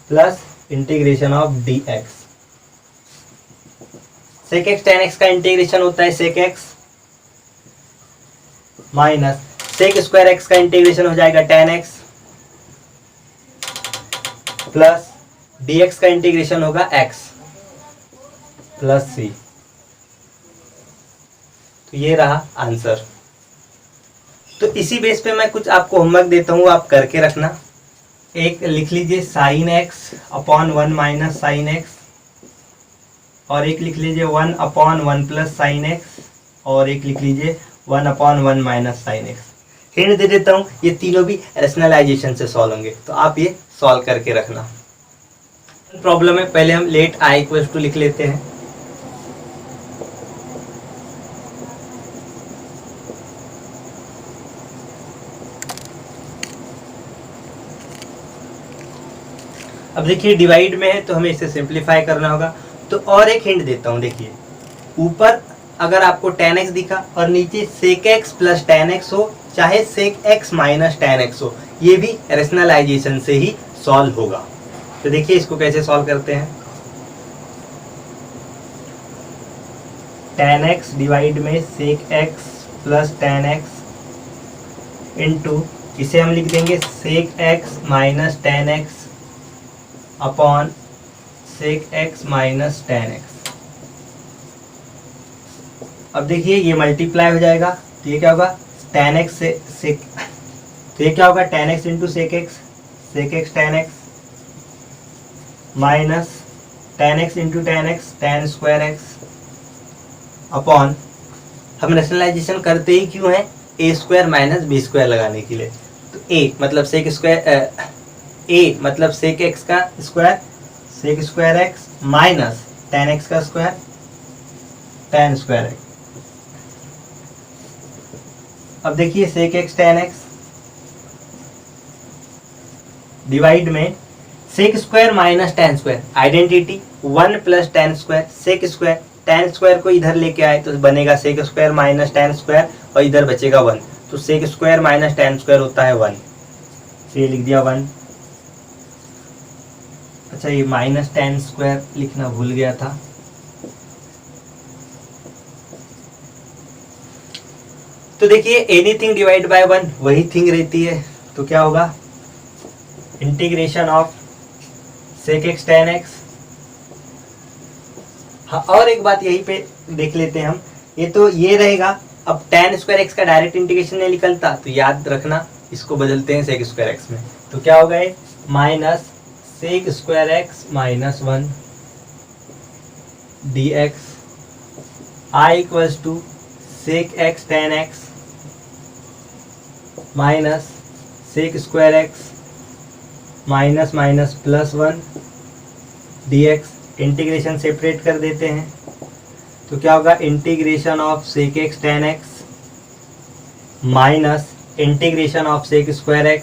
plus integration of d x. Sec x tan x का इंटीग्रेशन होता है sec x minus sec square x का इंटीग्रेशन हो जाएगा tan x plus d x का इंटीग्रेशन होगा एक्स प्लस सी। तो ये रहा आंसर। तो इसी बेस पे मैं कुछ आपको होमवर्क देता हूँ, आप करके रखना। एक लिख लीजिए sine x upon one minus sine x, और एक लिख लीजिए one upon one plus sine x, और एक लिख लीजिए one upon one minus sine x. Hint दे देता हूँ, ये तीनों भी रैशनलाइजेशन से सॉल्व होंगे, तो आप ये सॉल्व करके रखना। प्रॉब्लम है, पहले हम लेट आई इक्वल टू लिख लेते हैं। अब देखिए डिवाइड में है तो हमें इसे सिंप्लीफाई करना होगा। तो और एक हिंट देता हूँ, देखिए ऊपर अगर आपको tan x दिखा और नीचे sec x plus tan x हो, चाहे sec x minus tan x हो, ये भी रैशनलाइजेशन से ही सॉल्व होगा। तो देखिए इसको कैसे सॉल्व करते हैं। tan x डिवाइड में sec x plus tan x into, इसे हम लिख देंगे sec x minus tan x upon sec x minus tan x। अब देखिए ये मल्टीप्लाई हो जाएगा, तो ये क्या होगा tan x से sec, तो ये क्या होगा tan x into sec x tan x minus tan x into tan x tan square x upon, हम रैशनलाइजेशन करते ही क्यों है, a square minus B square लगाने के लिए। तो a मतलब sec स्क्वायर, a मतलब sec x का square, sec square x minus tan x का स्क्वायर tan स्क्वायर x। अब देखिए sec x tan x divide में sec square minus tan square, identity 1 plus tan square, sec square tan square को इधर लेके आए तो बनेगा sec square minus tan square, और इधर बचेगा 1, तो sec square minus tan square होता है 1। तो ये लिख दिया 1। अच्छा ये माइनस tan स्क्वायर लिखना भूल गया था। तो देखिए एनीथिंग डिवाइड बाय 1 वही थिंग रहती है। तो क्या होगा, integration of sec x tan x। हाँ और एक बात यहीं पे देख लेते हैं हम, ये तो ये रहेगा। अब tan स्क्वायर x का डायरेक्ट इंटीग्रेशन नहीं निकलता, तो याद रखना इसको बदलते हैं sec स्क्वायर x में। तो क्या होगा ये minus sec square x minus 1 dx I equals to sec x tan x minus sec square x minus minus plus 1 dx। Integration separate कर देते हैं, तो क्या होगा integration of sec x tan x minus integration of sec square x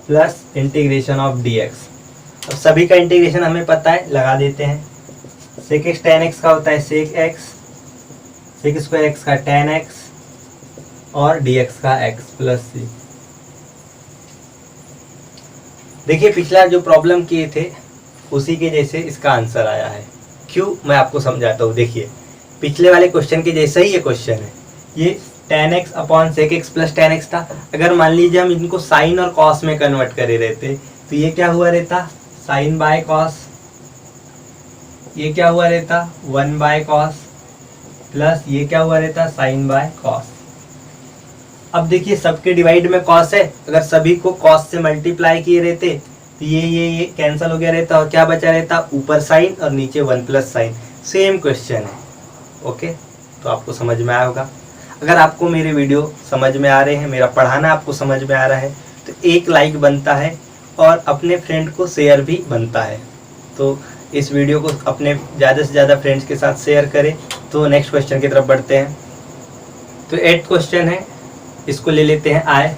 plus integration of dx। अब सभी का इंटीग्रेशन हमें पता है, लगा देते हैं। sec x tan x का होता है sec x, sec square x का tan x और dx का x प्लस c। देखिए पिछला जो प्रॉब्लम किए थे उसी के जैसे इसका आंसर आया है। क्यों, मैं आपको समझाता हूँ। देखिए पिछले वाले क्वेश्चन के जैसा ही ये क्वेश्चन है। ये tan x upon sec x plus tan x था। अगर मान लीजिए हम इनको साइन और कॉस में कन्वर्ट करे रहते तो ये क्या हुआ रहता, साइन बाय कॉस। ये क्या हुआ रहता 1 बाय कॉस, प्लस ये क्या हुआ रहता साइन बाय कॉस। अब देखिए सबके डिवाइड में कॉस है, अगर सभी को कॉस से मल्टीप्लाई किए रहते तो ये कैंसिल हो गया रहता, और क्या बचा रहता ऊपर साइन और नीचे 1 प्लस साइन। सेम क्वेश्चन है। ओके, तो आपको समझ में आया होगा। अगर आपको मेरे वीडियो समझ में आ रहे हैं, मेरा पढ़ाना आपको समझ में आ रहा है, तो एक लाइक बनता है और अपने फ्रेंड को शेयर भी बनता है। तो इस वीडियो को अपने ज़्यादा से ज़्यादा फ्रेंड्स के साथ शेयर करें। तो नेक्स्ट क्वेश्चन की तरफ बढ़ते हैं। तो 8th क्वेश्चन है, इसको ले लेते हैं I।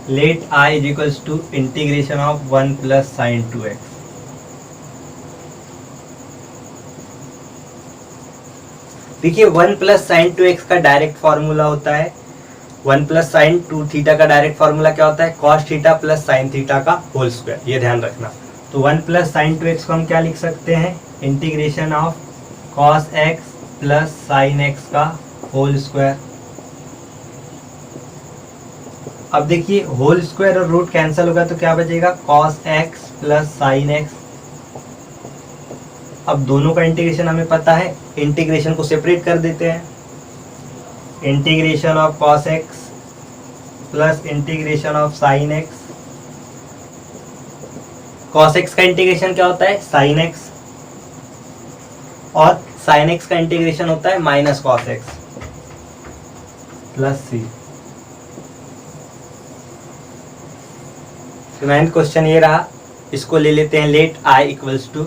Let I is equals to integration of 1 plus sine 2x। देखिए 1 प्लस साइन 2x का डायरेक्ट फॉर्मूला होता है 1 प्लस साइन 2 थीटा का डायरेक्ट फॉर्मूला क्या होता है cos theta plus sine theta का होल स्क्वायर, ये ध्यान रखना। तो 1 प्लस साइन 2x को हम क्या लिख सकते हैं integration of cos x plus sign x का होल स्क्वायर। अब देखिए होल स्क्वायर और रूट कैंसिल होगा तो क्या बचेगा cos x plus sign x। अब दोनों का इंटीग्रेशन हमें पता है, इंटीग्रेशन को सेपरेट कर देते हैं। Integration of cos x plus integration of sign x। Cos x का इंटीग्रेशन क्या होता है साइन x और साइन x का इंटीग्रेशन होता है minus cos x plus c। Ninth question ये रहा, इसको ले लेते हैं लेट i इक्वल्स टू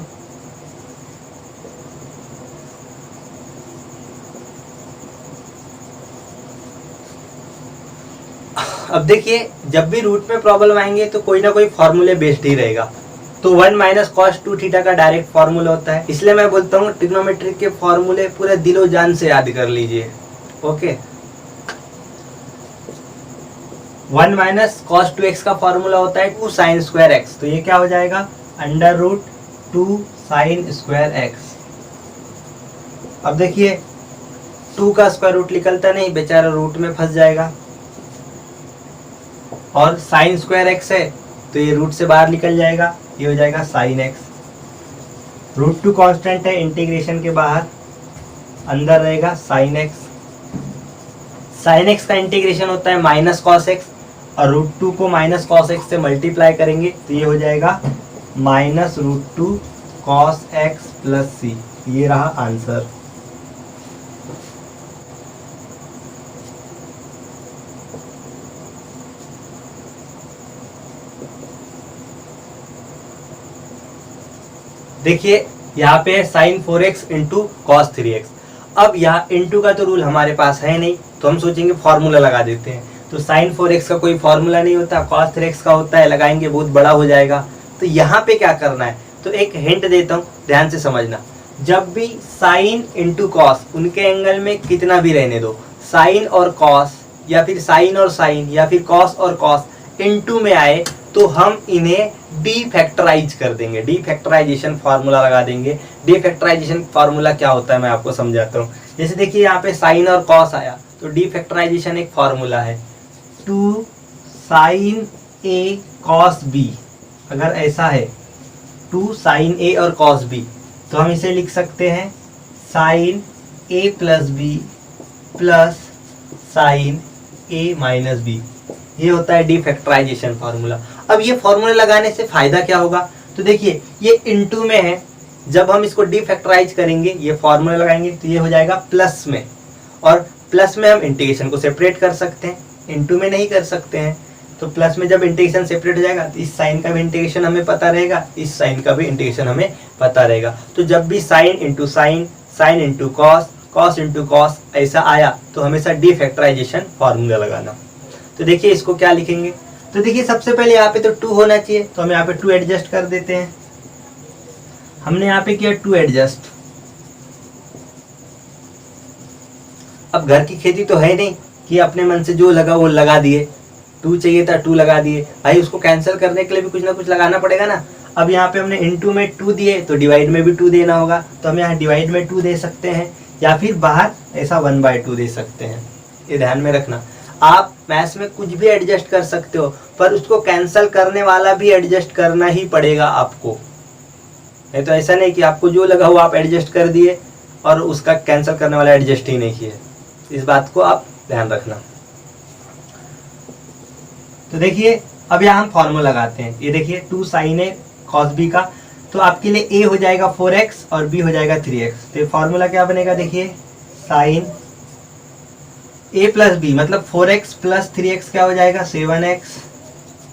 अब देखिए जब भी रूट में प्रॉब्लम आएंगे तो कोई ना कोई फॉर्मूले बेस्ड ही रहेगा। तो 1 माइनस कॉस 2 थीटा का डायरेक्ट फॉर्मूला होता है, इसलिए मैं बोलता हूँ ट्रिग्नोमेट्री के फॉर्मूले पूरे दिलो जान से याद कर लीजिए। ओके 1 माइनस कॉस 2x का फॉर्मूला होता है 2 साइन स्क्वायर x, तो ये क्या हो जाएगा under root 2 sine square x। अब देखिए 2 का स्क्वायर रूट निकलता नहीं, बेचारा रूट में फंस जाएगा। और साइन स्क्वायर x है तो ये रूट से बाहर निकल जाएगा, ये हो जाएगा साइन x। रूट 2 कांस्टेंट है, इंटीग्रेशन के बाहर अंदर रहेगा साइन x। साइन x का इंटीग्रेशन होता है माइनस कॉस x और रूट 2 को माइनस कॉस x से मल्टीप्लाई करेंगे तो ये हो जाएगा minus root 2 cos x plus c। ये रहा आंसर। देखिए यहाँ पे sign 4x into cos 3x। अब यहाँ इंटू का तो रूल हमारे पास है नहीं, तो हम सोचेंगे फॉर्मूला लगा देते हैं। तो साइन 4x का कोई फॉर्मूला नहीं होता, कॉस 3x का होता है, लगाएंगे बहुत बड़ा हो जाएगा। तो यहाँ पे क्या करना है, तो एक हिंट देता हूँ, ध्यान से समझना। जब भी साइन इंटू कॉस, उनके एंगल में कितना भी रहने दो, साइन और कॉस या फिर साइन और साइन या फिर कॉस और कॉस इंटू में आए तो हम इन्हें डी फैक्टराइज कर देंगे, डी फैक्टराइजेशन फार्मूला लगा देंगे। डी फैक्टराइजेशन फार्मूला क्या होता है मैं आपको समझाता हूँ। जैसे देखिए यहाँ पे साइन और कॉस आया तो डी फैक्टराइजेशन एक फार्मूला है 2 साइन ए कॉस बी। अगर ऐसा है 2 साइन ए और कॉस बी तो हम इसे लिख सकते हैं साइन ए प्लस बी प्लस साइन ए माइनस बी। ये होता है डी फैक्टराइजेशन फार्मूला। अब ये फार्मूला लगाने से फायदा क्या होगा, तो देखिए ये इनटू में है, जब हम इसको डी फैक्टराइज करेंगे ये फार्मूला लगाएंगे तो ये हो जाएगा प्लस में, और प्लस में हम इंटीग्रेशन को सेपरेट कर सकते हैं, इनटू में नहीं कर सकते हैं। तो प्लस में जब इंटीग्रेशन सेपरेट हो जाएगा तो इस साइन का भी इंटीग्रेशन हमें पता रहेगा, इस साइन का भी इंटीग्रेशन हमें पता रहेगा। तो जब भी sine into sine, sine into cos, cos into cos ऐसा आया तो हमेशा डी फैक्टराइजेशन फार्मूला लगाना। तो देखिए इसको क्या लिखेंगे, तो देखिए सबसे पहले यहाँ पे तो 2 होना चाहिए, तो हम यहाँ पे 2 एडजस्ट कर देते हैं। हमने यहाँ पे किया 2 एडजस्ट। अब घर की खेती तो है नहीं कि अपने मन से जो लगा वो लगा दिए, 2 चाहिए था 2 लगा दिए, भाई उसको कैंसिल करने के लिए भी कुछ ना कुछ लगाना पड़ेगा ना। अब यहाँ पे हमने इनटू में 2 दिए तो डिवाइड में भी 2 देना होगा, तो हम यहाँ डिवाइड में 2 दे सकते हैं या फिर बाहर ऐसा 1/2 दे सकते हैं। ये ध्यान में रखना, आप मैथ्स में कुछ भी एडजस्ट कर सकते हो पर उसको कैंसिल करने वाला भी एडजस्ट करना ही पड़ेगा आपको। नहीं तो ऐसा नहीं कि आपको जो लगा हुआ आप एडजस्ट कर दिए और उसका कैंसिल करने वाला एडजस्ट ही नहीं किया। इस बात को आप ध्यान रखना। तो देखिए अब यहाँ हम फॉर्मूला लगाते हैं। ये देखिए 2 साइन ए कॉस बी का, तो आपके लिए ए हो जाएगा 4x और बी हो जाएगा 3x। तो फॉर्मूला क्या बनेगा, देखिए साइन a प्लस बी मतलब 4x प्लस 3x क्या हो जाएगा 7x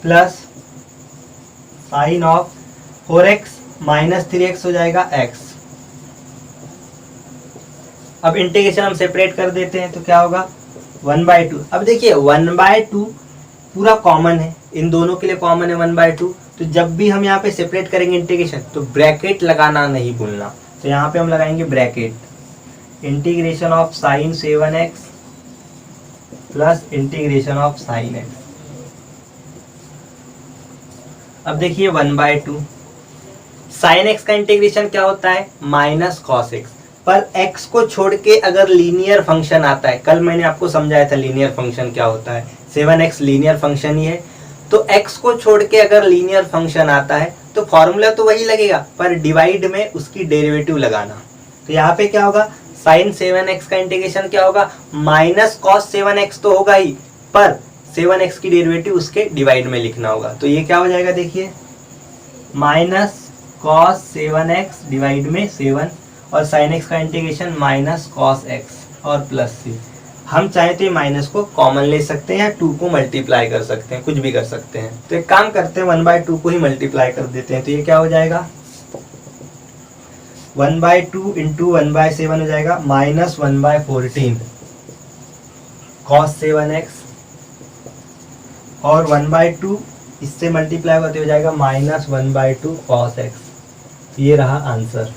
plus sign of 4x minus 3x हो जाएगा x। अब इंटीग्रेशन हम सेपरेट कर देते हैं तो क्या होगा 1/2। अब देखिए 1/2 पूरा कॉमन है, इन दोनों के लिए कॉमन है 1/2। तो जब भी हम यहाँ पे सेपरेट करेंगे इंटीग्रेशन तो ब्रैकेट लगाना नहीं भूलना। तो यहाँ पे हम लगाएंगे bracket, integration of sign 7x plus integration of sign x। अब देखिए 1/2 साइन x का इंटीग्रेशन क्या होता है, माइनस कॉस x। पर x को छोड़ के अगर लीनियर फंक्शन आता है, कल मैंने आपको समझाया था लीनियर फंक्शन क्या होता है, 7x लीनियर फंक्शन ही है। तो x को छोड़ के अगर लीनियर फंक्शन आता है तो फॉर्मूला तो वही लगेगा, पर डिवाइड में उसकी डेरिवेटिव लगाना। तो यहाँ पे क्या होगा, साइन 7x का इंटीग्रेशन क्या होगा, माइनस कॉस 7x तो होगा ही, पर 7x की डेरिवेटिव उसके डिवाइड में लिखना होगा। तो ये क्या हो जाएगा, देखिए माइनस कॉस 7x डिवाइड में 7 और साइन x का इंटीग्रेशन माइनस कॉस x और प्लस c। हम चाहे तो ये माइनस को कॉमन ले सकते हैं या 2 को मल्टीप्लाई कर सकते हैं, कुछ भी कर सकते हैं। तो एक काम करते हैं 1/2 को ही मल्टीप्लाई कर देते हैं। तो ये क्या हो जाएगा, 1/2 इंटू 1/7 हो जाएगा माइनस 1/14 कॉस 7x और 1/2 इससे मल्टीप्लाई होते हो जाएगा माइनस 1/2 कॉस x। ये रहा आंसर।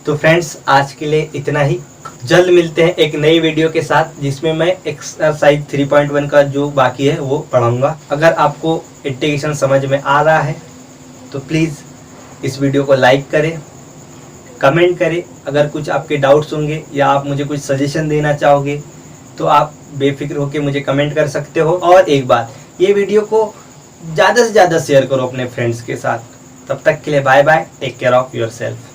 तो फ्रेंड्स आज के लिए इतना ही। जल्द मिलते हैं एक नई वीडियो के साथ जिसमें मैं एक्सरसाइज 3.1 का जो बाकी है वो पढ़ाऊंगा। अगर आपको इंटीग्रेशन समझ में आ रहा है तो प्लीज़ इस वीडियो को लाइक करें, कमेंट करें। अगर कुछ आपके डाउट्स होंगे या आप मुझे कुछ सजेशन देना चाहोगे तो आप बेफिक्र होकर मुझे कमेंट कर सकते हो। और एक बात, ये वीडियो को ज़्यादा से ज़्यादा शेयर करो अपने फ्रेंड्स के साथ। तब तक के लिए bye bye, take care of yourself.